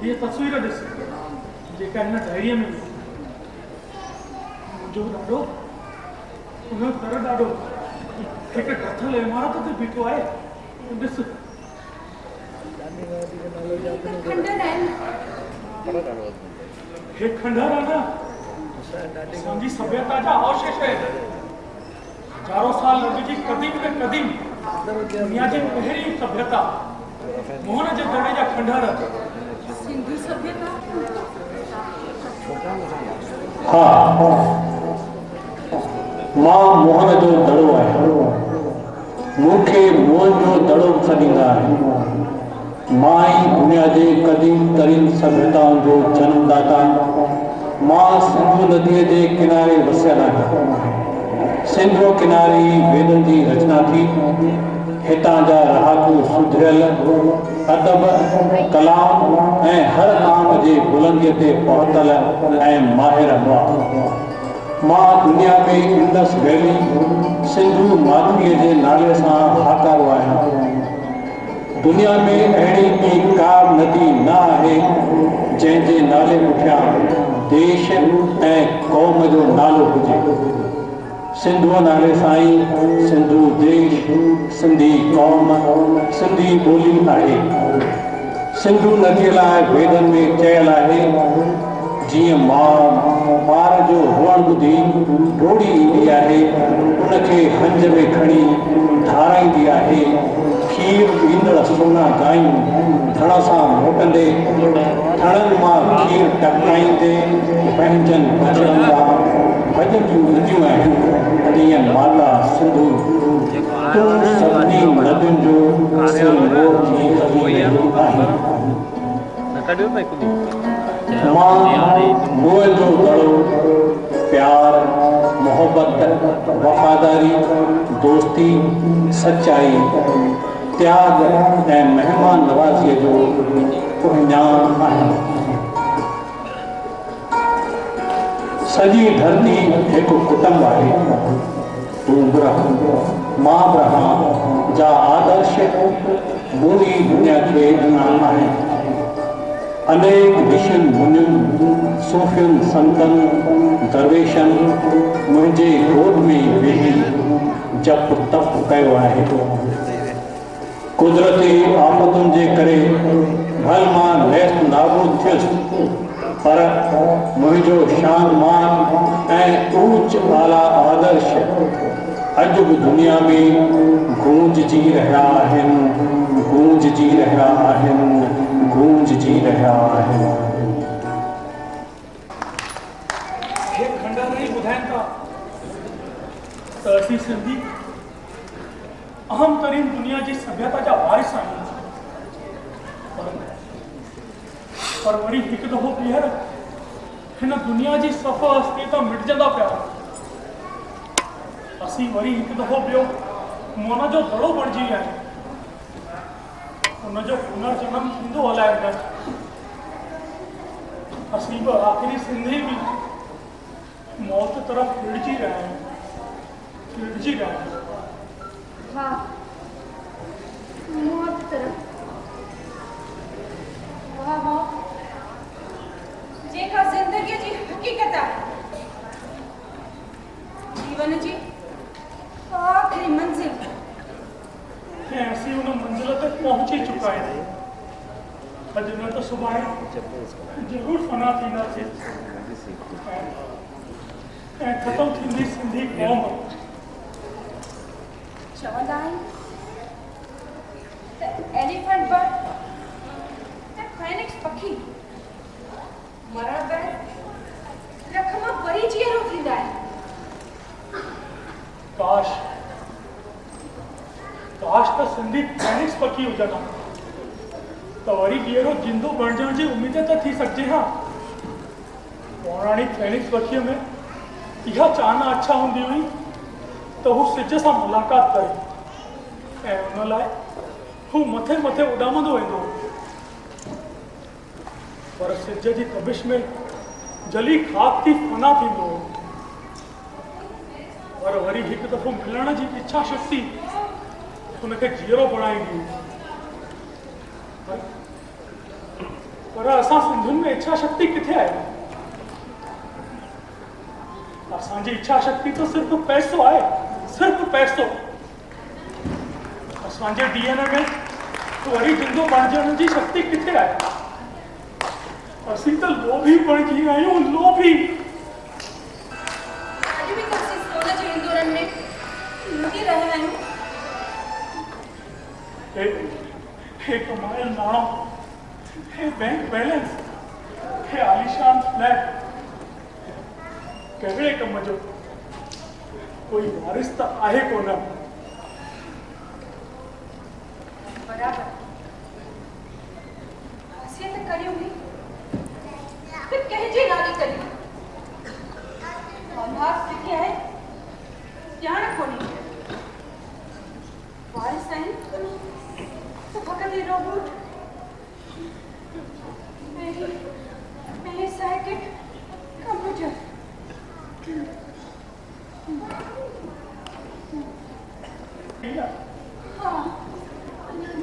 ये तस्वीर ॾिस जेका हिन डायरीअ में मुंहिंजो ॾाढो उन तर ॾाढो हिकु ठथल इमारत ते बीठो आहे ॾिस खंडर है हे खंडर आहे न असांजी सभ्यता जा अवशेष आहिनि हज़ारों साल अॻु जी क़दीम में क़दीम दुनिया जी पहिरीं सभ्यता मोहन जे दड़े जा खंडर सिंधी सभ्यता हाँ मां मोहन जो दड़ो आहे मूंखे मोहन जो दड़ो सॾींदा आहिनि मां ई दुनिया जे क़दीम तरीन सभ्यताउनि जो जन्मदाता मां सिंधु नदीअ जे किनारे वसियल आहियां सिंधु किनारे वेदनि जी रचना थी हितां जा रहाकू सुधरियल अदब कलाम ऐं हर काम जे बुलंदीअ ते पहुतल ऐं माहिर हुआ मां दुनिया में इंडस वैली सिंधु माधुरीअ जे नाले सां हाकारो आहियां दुनिया में अहिड़ी ॿी का नदी न आहे जंहिंजे नाले पुठियां देश ऐं क़ौम जो नालो हुजे सिंधु नाले सां ई सिंधु देश सिंधी क़ौम सिंधी ॿोली आहे सिंधु नदीअ लाइ वेदनि में चयल आहे जीअं माउ ॿार जो रोअण ॿुधी डोड़ी ईंदी आहे उनखे हंज में खणी धाराईंदी आहे खीर ॾींदड़ सोना गायूं धण सां मोटंदे धणनि मां खीर टकाईंदे पंहिंजनि बचड़नि सां भॼंदियूं नदियूं आहिनि तीअं माता सिंधु तूं सभिनी नदियुनि जो सिरमौर थी हली रही आहीं मां मोह जो दड़ो प्यार मोहब्बत वफ़ादारी दोस्ती सचाई त्याग ऐं महिमान नवाज़ीअ जो कुहञाण आहे सॼी धरती हिकु कुटुंब आहे अनुग्रह महाप्रहा जा आदर्श पूरी दुनिया के ॾिना आहिनि। अनेक ऋषियुनि मुनियुनि सूफ़ियुनि संतनि दरवेशनि मुंहिंजे गोद में वेही जप तप कयो आहे। कुदरती आफ़तुनि जे करे भल मां नेस्त नाबूद थियुसि, पर मुंहिंजो शान मान ऐं ऊच आला आदर्श अॼु बि दुनिया में गूंजजी रहिया आहिनि, गूंजजी रहिया आहिनि, गूंजजी रहिया आहिनि। हे खंडर नहीं ॿुधाइनि था त असीं सिंधी अहम तरीन दुनिया जी सभ्यता जा वारिस आहियूं, पर वरी हिकु दफ़ो ॿीहर हिन दुनिया जी सफ़ अस्तित्व मिटजंदा पिया। असीं वरी हिकु दफ़ो ॿियो मोन जो दड़ो बणिजी विया आहियूं। उनजो पुनर्जन्म थींदो अलाए न। असीं बि आख़िरी सिंधी बि मौत तरफ़ हिड़जी रहिया आहियूं, हिड़जी रहिया आहियूं। हाँ, मौत तरफ। वाह वाह, जेका ज़िंदगी जी हकीकत आहे, जीवन जी आख़िरी मंज़िल। ऐं असीं उन मंज़िल ते पहुची चुका आहियूं। अॼु न त सुभाणे ज़रूरु फना थींदासीं ऐं ख़तमु थींदी सिंधी क़ौम। चवंदा आहिनि त एलिफेंट बर्ड ऐं फाइनिक्स पखी मरण बैदि रख मां वरी जीअरो थींदा आहिनि। काश त सिंधी फाइनिक्स पखी हुजनि हा, त वरी ॿीहरो जिंदो बणजण जी उमेद त थी सघिजे हा। पौराणिक फाइनिक्स पखीअ में इहा चाहना अच्छा हूंदी हुई त हू सिज सां मुलाक़ात करे ऐं उन लाइ हू मथे मथे उॾामंदो वेंदो, पर सिज जी तबिश में जली खाक थी फना थींदो। पर वरी हिकु दफ़ो मिलण जी इच्छा शक्ति हुनखे जीअरो बणाईंदी। पर असां सिंधियुनि में इच्छा शक्ति किथे आहे? असांजी इच्छा शक्ति तो सिर्फ़ पैसो आहे, सिर्फ़ पैसो। असांजे डीएनए में वरी जिंदो बणजण जी शक्ति किथे आहे? असीं त लोभी बणिजी विया आहियूं, लोभी। अॼु बि त असीं सोन जे हिंदुरनि में लुटी रहिया आहियूं। हे कमायल नाणो, हे बैंक बैलेंस, हे आलीशान फ्लैट, कहिड़े कम जो? कोई वारिस त आहे कोन। बराबर, हैसियत करियो हुई फिर कंहिंजे नाले करियो। औलाद किथे आहे ॼाण कोन्हे। वारिस आहिनि त फ़क़ति हे रोबोट, साइकिक कंप्यूटर। हाँ,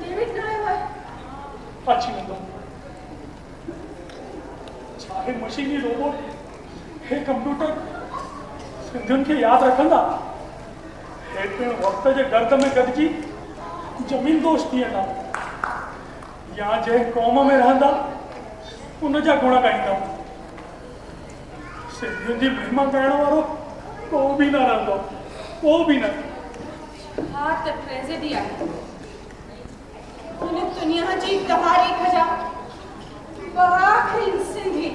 डेविड ना आयो आहे। अची वेंदो। चाहे मशीनी रोबोट, हे कंप्यूटर सिंधियुनि खे यादि रखंदा। हे पिण वक़्त जे गर्द में गॾिजी ज़मीन दोस्त थी वेंदा, या जंहिं क़ौम में रहंदा उन जा गुण गाईंदा। सिंधियुनि जी महिमा करण वारो को बि न रहंदो, को बि न। हा त ट्रेजेडी आहे। हुन दुनिया जी तवारीख़ जा आख़िरी सिंधी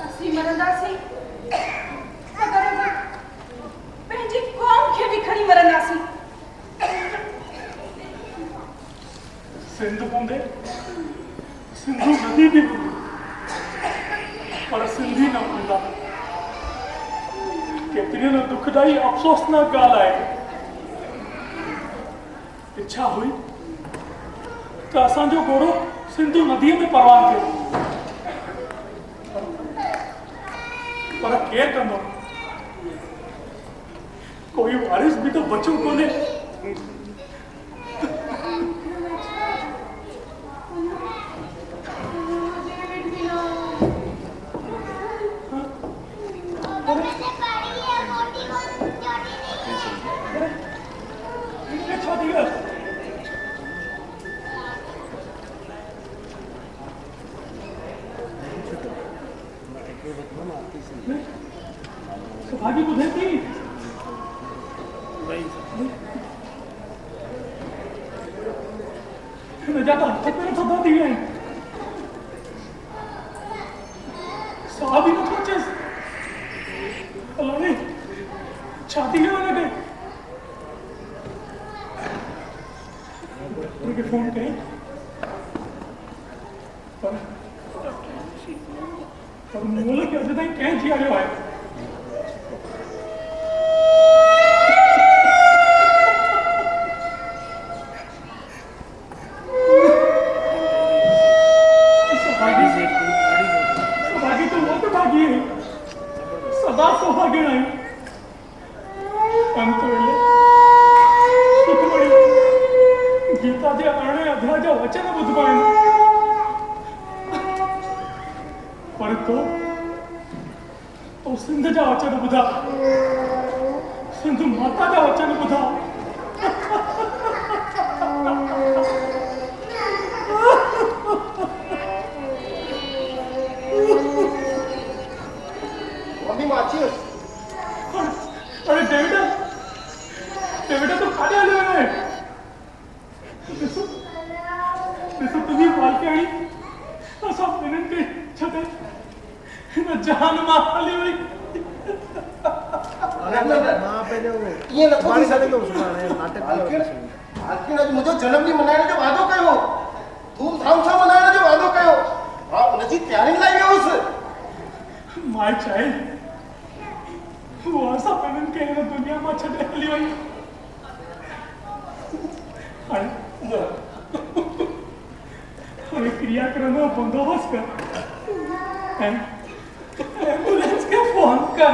असीं मरंदासीं अगर पंहिंजी क़ौम खे बि खणी मरंदासीं। सिंध हूंदे सिंधु नदी बि हूंदी, पर सिंधी न हूंदा। केतिरी न दुखदाई अफ़सोसनाक ॻाल्हि आहे। इच्छा हुई त असांजो घोड़ो सिंधु नदीअ में परवान थियो, पर केरु कंदो? कोई वारिस भी तो बच्चों को ने सौभाग्य को देती मैं जाता मेरे सदा दिए साहब ही तो सोचे अल्लाह ने छाती के लगे उनके फोन करें पर मोल के अजय ताई कहीं जी आयो है सदा सौभाग्य नाही अंतवेळे सुखमणी गीताच्या 8 अध्यायाच्या वचन बुधवान परंतु तो सिंधच्या वचन बुधा सिंधु माताच्या वचन बुधा अरे डेविडा तो खाली आले आहे दिसू तुम्ही मालके आणि असा विनंती छते जान माली हुई वहाँ पे जो ये लखो हमारे की साथ सदी तो उसमें नाटक आखिर आज मुझे जन्मदिन मनाने जो वादो कयो धूमधाम से मनाने जो वादो कयो आप नजी तैयारी लाई गयो उस माय चाइल्ड वो असा पेन के दुनिया में छड़े हली हुई अरे क्रियाक्रम बंदोबस्त कर एम्बुलेंस के फोन कर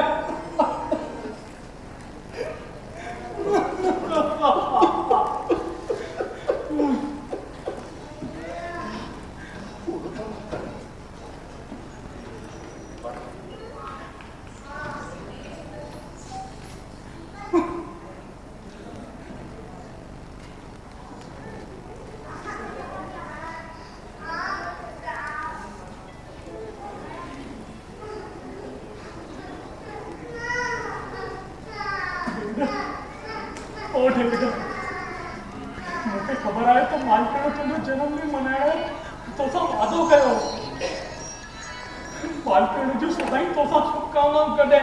मुझे खबर आए तो मालकाना चंद्र जन्मदिन मनाया तो सब वादो कयो मालकाने जो सदाई तो सब शुभकामनाएं कदे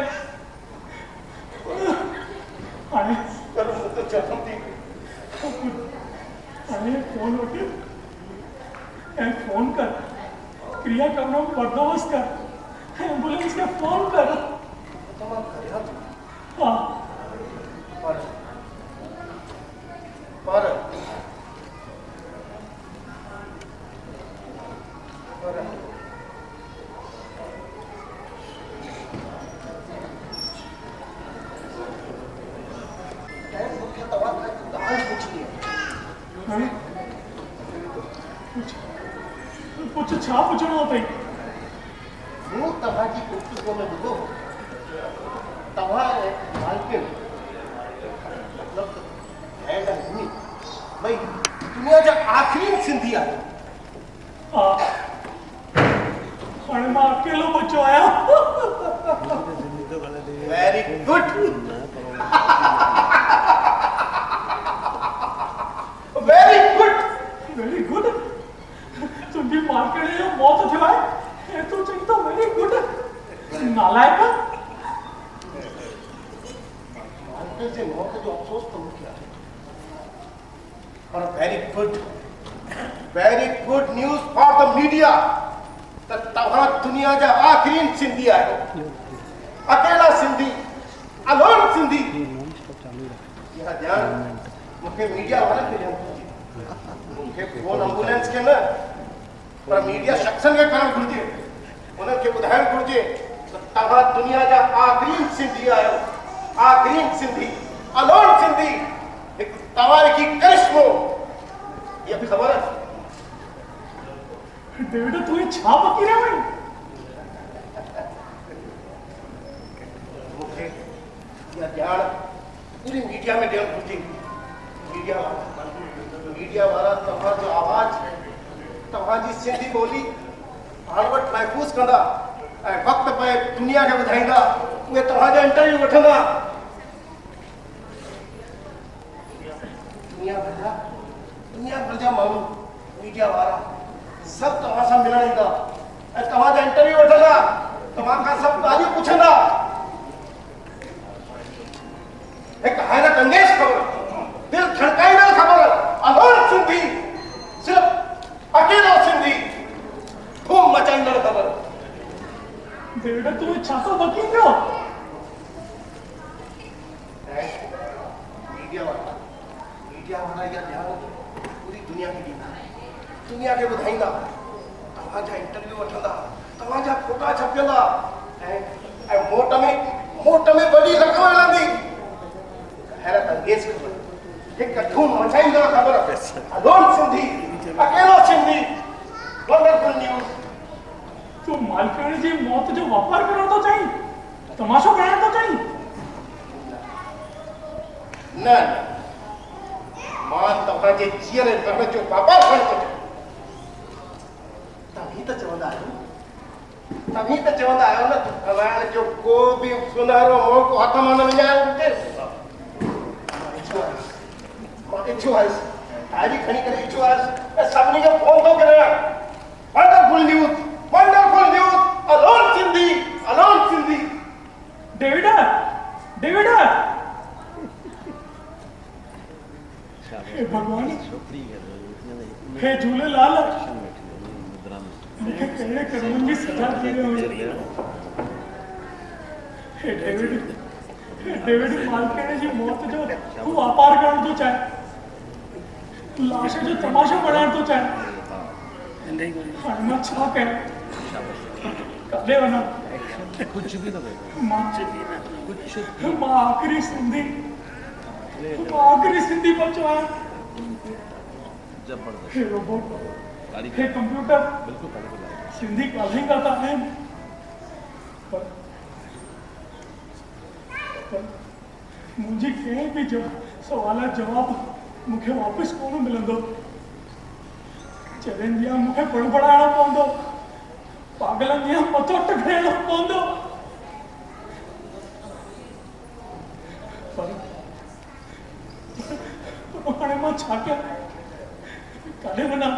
अरे करो तो जन्मदिन अरे फोन होके ए फोन कर क्रियाक्रम में बंदोबस्त कर एम्बुलेंस के फोन कर हाँ पर कुछ छा पूछना होता है वो तव्हां जी कुर्ती को मैं बुधो तव्हां मालकिन मतलब है नहीं भाई दुनिया जा आखिरी सिंधी है हाँ और मैं अकेलो बच्चो आया वेरी गुड वेरी गुड तुम्ही मार्केट में मौत थिवाय ये तो चाहिए तो वेरी गुड नालायक मार्केट से मौत जो अफसोस तो क्या और very good news for the media तव्हां दुनिया जा आखिरी सिंधी आयो अकेला सिंधी अलोन सिंधी यह ध्यान मुझे मीडिया वाले के ध्यान मुझे फोन एम्बुलेंस के न पर मीडिया सेक्शन के कारण घुर्जे उन्हें के ॿुधाइण घुर्जे तव्हां दुनिया जा आखिरी सिंधी आयो आखिरी सिंधी अलोन सिंधी एक तवारीखी करिश्मो ये खबर है डेविड तू ये छा पकी रहा है मुझे यह ध्यान पूरी मीडिया में ध्यान घुसी मीडिया वाला तव्हां जो आवाज तव्हां जी सिंधी बोली हार्वर्ड महफूज कंदा ऐं वक्त पे दुनिया के ॿुधाईंदा उहे तव्हां जो इंटरव्यू वठंदा दुनिया भर जा माण्हू मीडिया वारा सब तव्हां सां मिलण ईंदा ऐं तव्हां जा इंटरव्यू वठंदा तव्हां खां सभु ॻाल्हियूं पुछंदा एक हैरत अंगेज खबर दिल धड़काईंदड़ खबर अलोन सिंधी सिर्फ अकेलो सिंधी धूम मचाईंदड़ खबर डेविड तू ये छा तो बकी पियो मीडिया वाला या ध्यान पूरी दुनिया की ॾींदा दुनिया के ॿुधाईंदा तव्हां जा इंटरव्यू वठंदा तव्हां जा फोटा छपियंदा ऐं मोट में वॾी रक़म मिलंदी हैरत अंगेज खबर हिक धूम मचाईंदड़ खबर अलोन सिंधी अकेलो सिंधी वंडरफुल न्यूज़ तू मालकिणी जी मौत जो वापार करण तो चाहिए तमाशो करण तो चाहिए न मां तव्हां जे जीअर करण जो वापार करण थो तव्हीं त चवंदा आहियो न ॻाल्हाइण जो को बि सुनहरो मौक़ो हथ मां न विञायो मां इच्छो आयुसि तारी खणी करे इच्छो आयुसि ऐं सभिनी खे फोन थो करे wonderful news alone Sindhi David हे भगवान हे झूलेलाल मूंखे कहिड़े कर्मनि जी सजा थी रही हे डेविड मालकिणी जी मौत जो तू वापार करण थो चाहे लाश जो तमाशो बनाइण थो चाहे हाणे मां छा कयां काॾे वञा मां आख़िरी सिंधी बचो आहियां हे रोबोट हे कंप्यूटर सिंधी ॻाल्हाईंदा त आहिनि पर मुंहिंजी कंहिं बि सवाल जवाब मूंखे वापसि कोन मिलंदो जॾहिं ॾींहुं मूंखे बड़बड़ाइणो पवंदो पागलनि ॾींहुं मथो टकाइणो पवंदो हाणे मां छा कयां काॾे वञा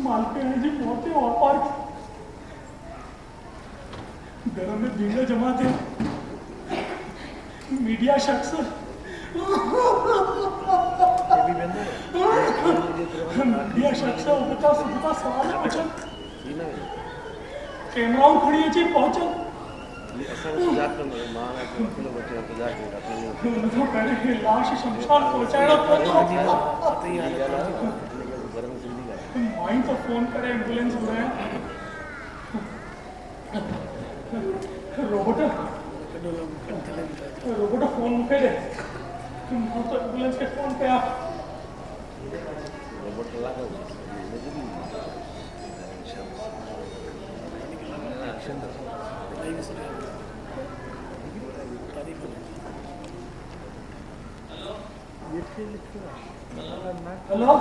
मालकिणी जी मौत जो वापार घर में भीड़ जमा थे मीडिया शख्स उगता सुगता सवाल पुछन कैमराऊं खड़ी अची पहुचन लाश शमशान पहुंचाइणो पवंदो माई तो फोन करे एम्बुलेंस घुराए रोबोट फोन मूंखे ॾे मां तो एम्बुलेंस खे फोन कयां हेलो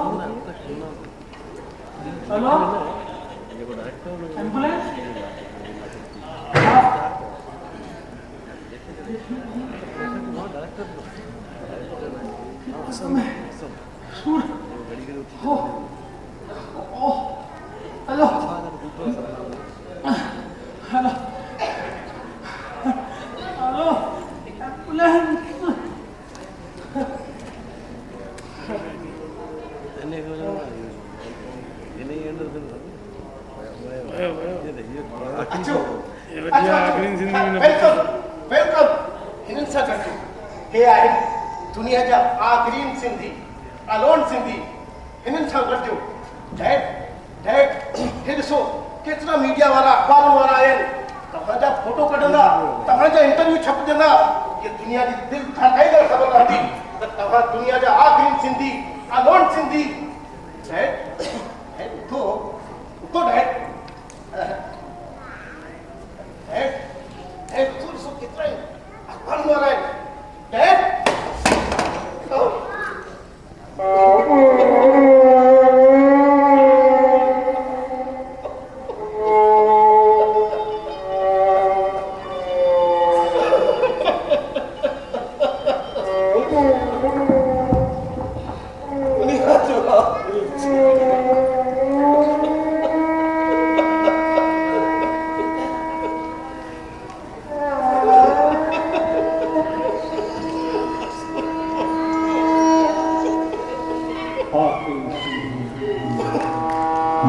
एम्बुलेंस हेलो दुनिया जा आखिरी सिंधी अलोन सिंधी हिननि सां गॾिजो डैड हे ॾिसो केतिरा मीडिया वारा अखबार वारा आहिनि तव्हांजा फोटो कढंदा, तव्हांजा इंटरव्यू छपजंदा, ये दुनिया जी दिल धड़काईंदड़ ख़बर रहंदी त तव्हां दुनिया जा आखिरी सिंधी, अलोन सिंधी। डैड, उठो डैड। डैड, उठो केतिरा आहिनि? अखबार वारा आहिनि। डैड,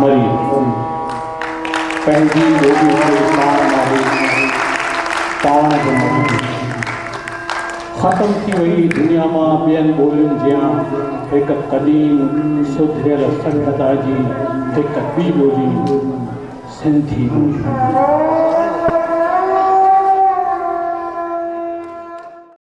मरी पंहिंजी ॿोली खे पाण आहे, पाण बि मरी ख़तमु थी वई दुनिया मां ॿियनि ॿोलियुनि जियां हिकु क़दीम सुधियल सभ्यता जी हिकु ॿी ॿोली सिंधी ॿोली।